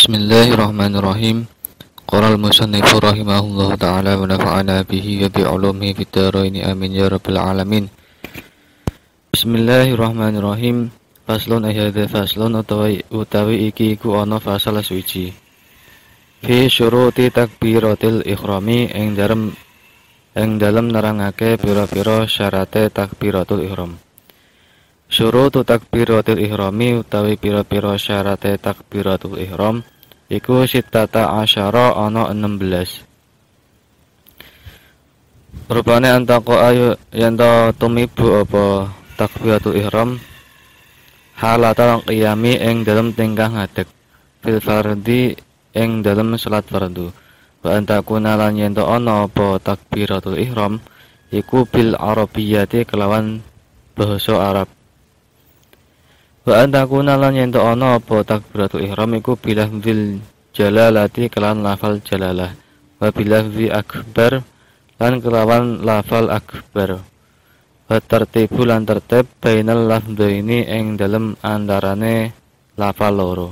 Bismillahirrahmanirrahim. Qala al-musannifu rahimahullahu ta'ala wa nafa'ana bihi wa bi'ulumihi fid dharain amin ya rabbal alamin. Bismillahirrahmanirrahim. Faslun ayadha faslun utawi iki iku ana fasal suci. Fi syuruti takbiratil ikhrami ing dalem nerangake pira-pira syarate takbiratul ihram. Syurutu takbiratul ihrami utawi pira-pira syarate takbiratul ihram iku sittata asyara ana 16. Rupane antako ayu yen to tumibu apa takbiratul ihram halatal qiyami ing dalem tingkah ngadeg fil fardhi ing dalem salat fardu wa antakuna lan yen to ana apa takbiratul ihram iku bil arabiyyati kelawan basa Arab. Wa antakuna lan yen ana apa takbiratul ihram iku bilafzil jalalati kelawan lafal jalalah wa bilafzi akbar lan kelawan lafal akbar wa tertibu lan tertib bainal lafdhaini ing dalem antarane lafal loro.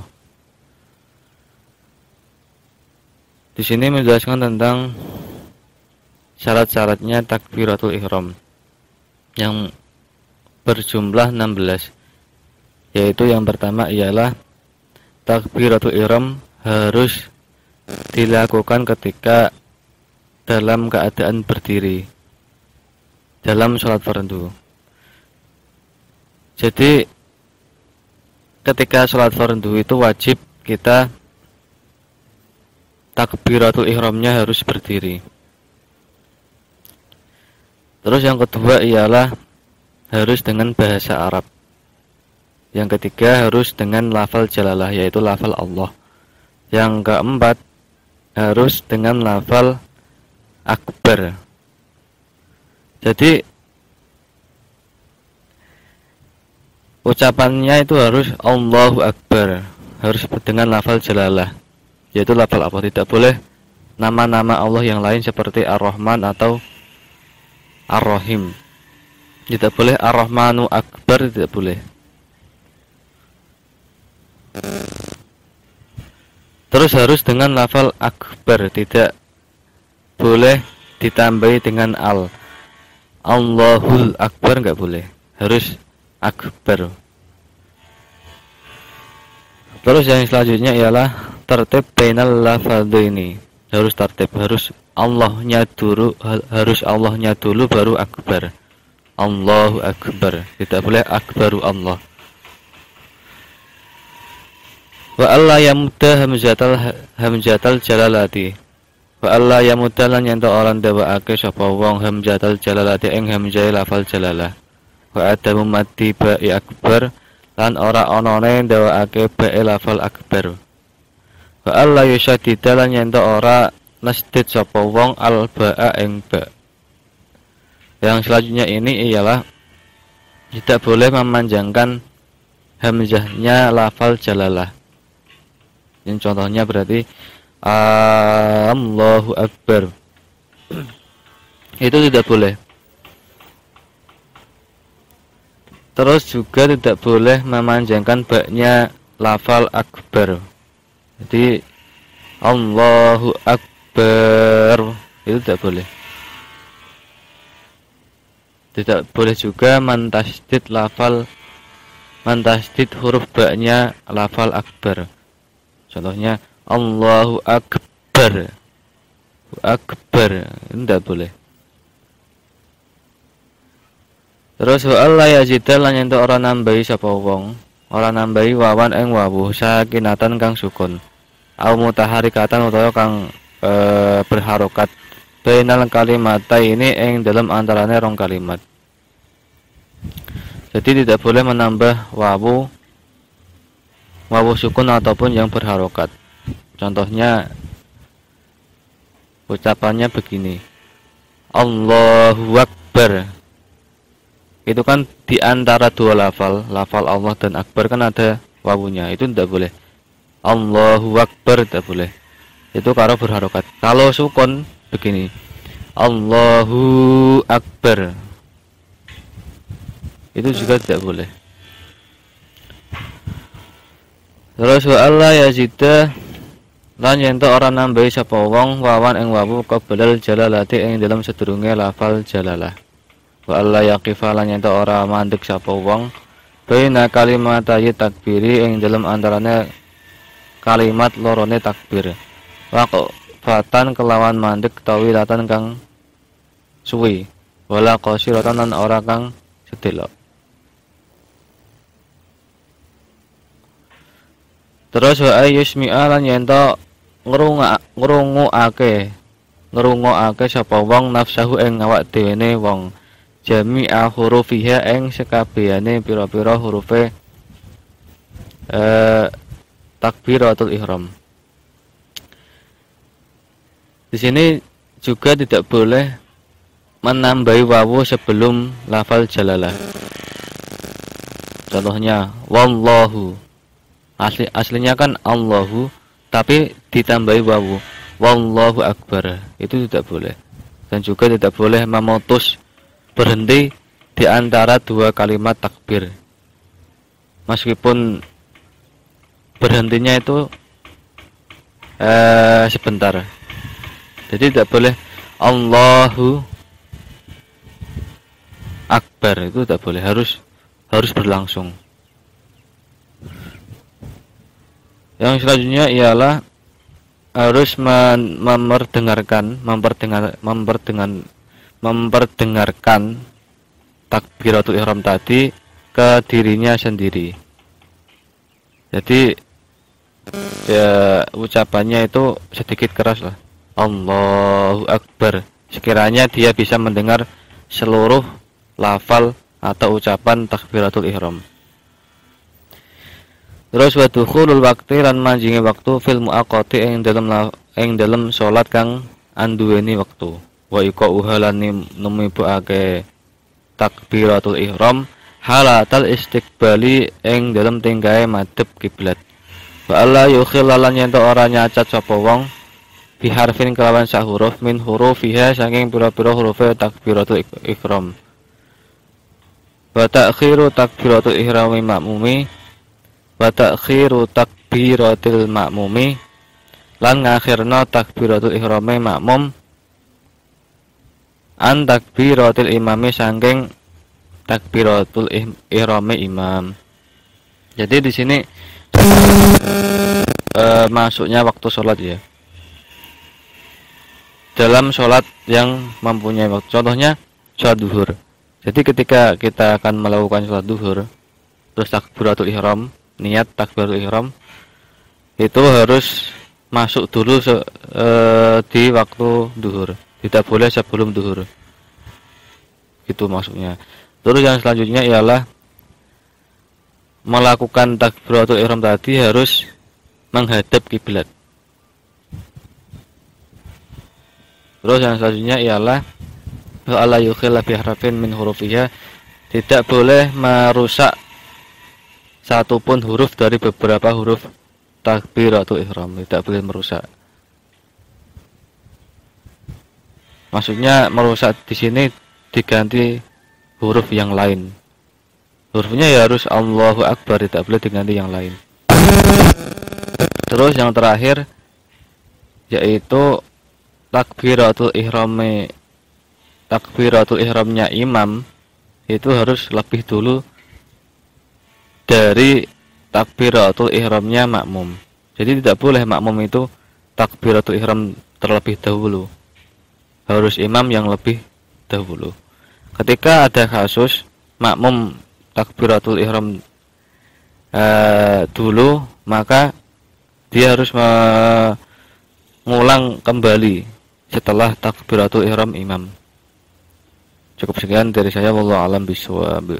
Di sini menjelaskan tentang syarat-syaratnya takbiratul ihram yang berjumlah 16. Yaitu yang pertama ialah takbiratul ihram harus dilakukan ketika dalam keadaan berdiri dalam sholat fardu. Jadi ketika sholat fardu itu wajib kita takbiratul ihramnya harus berdiri. Terus yang kedua ialah harus dengan bahasa Arab. Yang ketiga harus dengan lafal jalalah yaitu lafal Allah. Yang keempat harus dengan lafal akbar. Jadi ucapannya itu harus Allahu Akbar, harus dengan lafal jalalah yaitu lafal Allah. Tidak boleh nama-nama Allah yang lain seperti Ar-Rahman atau Ar-Rahim. Tidak boleh Ar-Rahmanu Akbar, tidak boleh. Terus harus dengan lafal akbar, tidak boleh ditambahi dengan al. Allahul akbar enggak boleh, harus akbar. Terus yang selanjutnya ialah tertib bainal lafadzaini. Harus tertib, harus Allahnya dulu baru akbar. Allahu akbar, tidak boleh akbaru Allah. Wa alla yamudda hamzatal jalalati. Wa alla yamudda lan yen ora ndawakake sapa wong hamzatal jalalati ing hamzah lafal jalalah. Wa adamu maddi ba'i akbar lan ora anane ndawakake ba'i lafal akbar. Wa alla yusaddida lan yen ora nasdid sapa wong al ba'a ing ba. Yang selanjutnya ini ialah tidak boleh memanjangkan hamzahnya lafal jalalah. Yang contohnya berarti Allahu Akbar. Itu tidak boleh. Terus juga tidak boleh memanjangkan baknya lafal akbar. Jadi Allahu Akbar itu tidak boleh. Tidak boleh juga mentasdid huruf baknya lafal akbar. Contohnya Allahu Akbar. Akbar tidak boleh. Terus wa alla yazida lan yen ora nambahi sapa wong, ora nambahi wawan ing wawuh sakinatan kang sukun. Au mutaharikatan utawa kang berharokat bainal kalimata ini ing dalam antarane rong kalimat. Jadi tidak boleh menambah wawu sukun ataupun yang berharokat. Contohnya ucapannya begini, Allahu Akbar. Itu kan di antara dua lafal Allah dan akbar kan ada wawunya. Itu tidak boleh. Allahu Akbar tidak boleh. Itu kalau berharokat. Kalau sukun begini, Allahu Akbar. Itu juga tidak boleh. Terus wa alla yazida Lan yen to ora nambahi sapa wong wawan ing wawu qablal jalalati ing dalam sedurunge lafal jalalah. Wa alla yaqifa lan yen to ora mandeg sapa wong baina kalimatayi takbiri ing dalam antarane kalimat lorone takbir. Waqfatan kelawan mandeg tawilatan kang suwi. Wala qasiratan lan ora kang sedelok. Terus wa ayyusmi'a lan yen to ngrungokake sapa wong nafsahu ing awak dhewene wong jami'a hurufiha ing sekabehane pira-pira hurufe takbiratul ihram. Di sini juga tidak boleh menambahi wawu sebelum lafal jalalah. Contohnya wallahu. Aslinya kan Allahu, tapi ditambahi wawu. Wallahu akbar. Itu tidak boleh. Dan juga tidak boleh memutus berhenti di antara dua kalimat takbir. Meskipun berhentinya itu sebentar. Jadi tidak boleh Allahu akbar, itu tidak boleh, harus berlangsung. Yang selanjutnya ialah harus memperdengarkan takbiratul ihram tadi ke dirinya sendiri. Jadi ya, ucapannya itu sedikit keras lah. Allahu akbar. Sekiranya dia bisa mendengar seluruh lafal atau ucapan takbiratul ihram. Terus wa dukhulul waqti lan manjinge waktu fil muaqqati ing dalem salat kang anduweni wektu. Wa iqa'uha lan numibake takbiratul ihram halatal istiqbali ing dalem tenggahe madhep kiblat. Wa alla yukhillalan yen ora nyacat sapa wong biharfin kelawan sak huruf min hurufiha saking pira-pira hurufe takbiratul ihram. Wa ta'khiru takbiratul ihrami ma'mumi wa ta'khiru takbiratil ma'mumi lan ngakhirna takbiratul ihrami makmum an takbiratil imami saking takbiratul ihrami imam. Jadi di sini masuknya waktu sholat ya, dalam sholat yang mempunyai waktu. Contohnya sholat duhur. Jadi ketika kita akan melakukan sholat duhur, terus takbiratul ihram, niat takbiratul ihram itu harus masuk dulu di waktu duhur, tidak boleh sebelum duhur. Itu maksudnya. Terus yang selanjutnya ialah melakukan takbiratul ihram tadi harus menghadap kiblat. Terus yang selanjutnya ialah ala yukhilla bi harfin min hurufiha, tidak boleh merusak satupun huruf dari beberapa huruf takbiratul ihram, tidak boleh merusak. Maksudnya merusak di sini diganti huruf yang lain. Hurufnya ya harus Allahu akbar, tidak boleh diganti yang lain. Terus yang terakhir yaitu takbiratul ihramnya imam itu harus lebih dulu dari takbiratul ihramnya makmum. Jadi tidak boleh makmum itu takbiratul ihram terlebih dahulu, harus imam yang lebih dahulu. Ketika ada kasus makmum takbiratul ihram dulu, maka dia harus mengulang kembali setelah takbiratul ihram imam. Cukup sekian dari saya, wallahu a'lam bishawab.